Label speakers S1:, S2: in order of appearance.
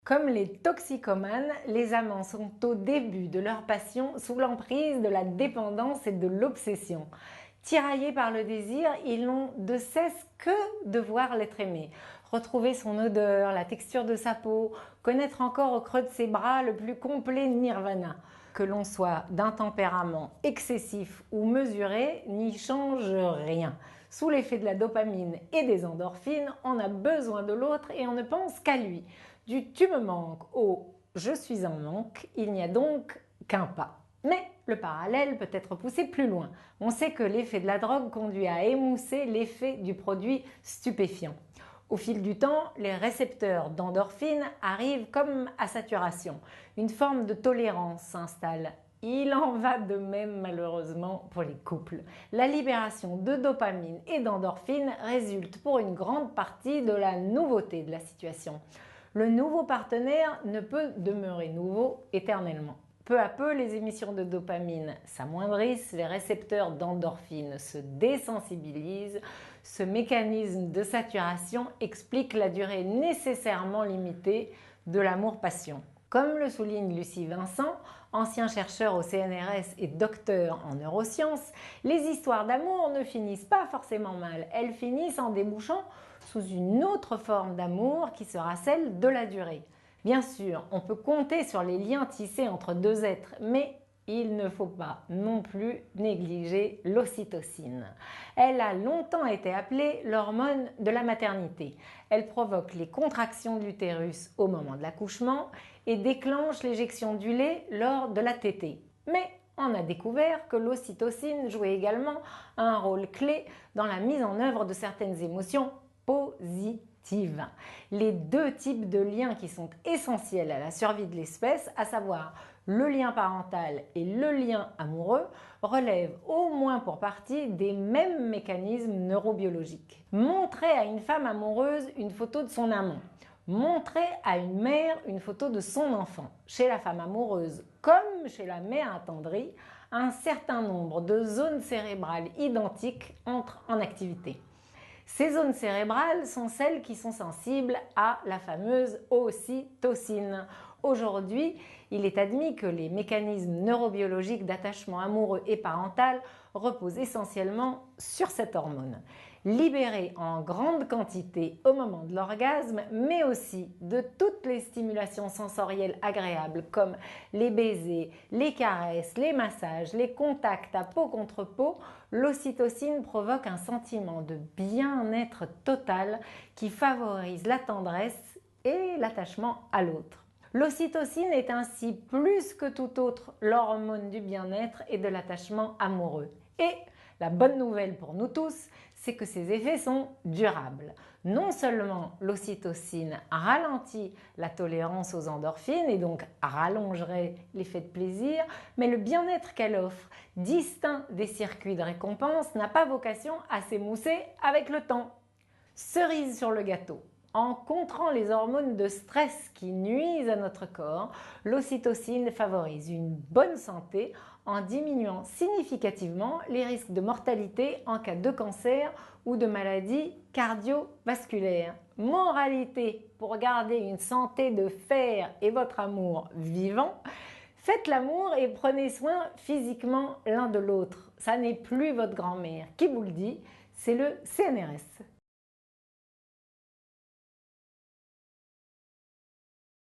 S1: Comme les toxicomanes, les amants sont au début de leur passion sous l'emprise de la dépendance et de l'obsession. Tiraillés par le désir, ils n'ont de cesse que de voir l'être aimé, retrouver son odeur, la texture de sa peau, connaître encore au creux de ses bras le plus complet nirvana. Que l'on soit d'un tempérament excessif ou mesuré n'y change rien. Sous l'effet de la dopamine et des endorphines, on a besoin de l'autre et on ne pense qu'à lui. Du tu me manques au je suis en manque, il n'y a donc qu'un pas. Mais le parallèle peut être poussé plus loin. On sait que l'effet de la drogue conduit à émousser l'effet du produit stupéfiant. Au fil du temps, les récepteurs d'endorphines arrivent comme à saturation. Une forme de tolérance s'installe. Il en va de même malheureusement pour les couples. La libération de dopamine et d'endorphine résulte pour une grande partie de la nouveauté de la situation. Le nouveau partenaire ne peut demeurer nouveau éternellement. Peu à peu, les émissions de dopamine s'amoindrissent, les récepteurs d'endorphine se désensibilisent. Ce mécanisme de saturation explique la durée nécessairement limitée de l'amour-passion. Comme le souligne Lucie Vincent, ancien chercheur au CNRS et docteur en neurosciences, les histoires d'amour ne finissent pas forcément mal. Elles finissent en débouchant sous une autre forme d'amour qui sera celle de la durée. Bien sûr, on peut compter sur les liens tissés entre deux êtres, mais il ne faut pas non plus négliger l'ocytocine. Elle a longtemps été appelée l'hormone de la maternité. Elle provoque les contractions de l'utérus au moment de l'accouchement et déclenche l'éjection du lait lors de la tétée. Mais on a découvert que l'ocytocine jouait également un rôle clé dans la mise en œuvre de certaines émotions positives. Les deux types de liens qui sont essentiels à la survie de l'espèce, à savoir le lien parental et le lien amoureux, relèvent au moins pour partie des mêmes mécanismes neurobiologiques. Montrer à une femme amoureuse une photo de son amant, montrer à une mère une photo de son enfant. Chez la femme amoureuse comme chez la mère attendrie, un certain nombre de zones cérébrales identiques entrent en activité. Ces zones cérébrales sont celles qui sont sensibles à la fameuse ocytocine. Aujourd'hui, il est admis que les mécanismes neurobiologiques d'attachement amoureux et parental reposent essentiellement sur cette hormone. Libérée en grande quantité au moment de l'orgasme, mais aussi de toutes les stimulations sensorielles agréables comme les baisers, les caresses, les massages, les contacts à peau contre peau, l'ocytocine provoque un sentiment de bien-être total qui favorise la tendresse et l'attachement à l'autre. L'ocytocine est ainsi plus que tout autre l'hormone du bien-être et de l'attachement amoureux. Et la bonne nouvelle pour nous tous, c'est que ces effets sont durables. Non seulement l'ocytocine ralentit la tolérance aux endorphines et donc rallongerait l'effet de plaisir, mais le bien-être qu'elle offre, distinct des circuits de récompense, n'a pas vocation à s'émousser avec le temps. Cerise sur le gâteau. En contrant les hormones de stress qui nuisent à notre corps, l'ocytocine favorise une bonne santé en diminuant significativement les risques de mortalité en cas de cancer ou de maladies cardiovasculaires. Moralité, pour garder une santé de fer et votre amour vivant, faites l'amour et prenez soin physiquement l'un de l'autre. Ça n'est plus votre grand-mère qui vous le dit, c'est le CNRS.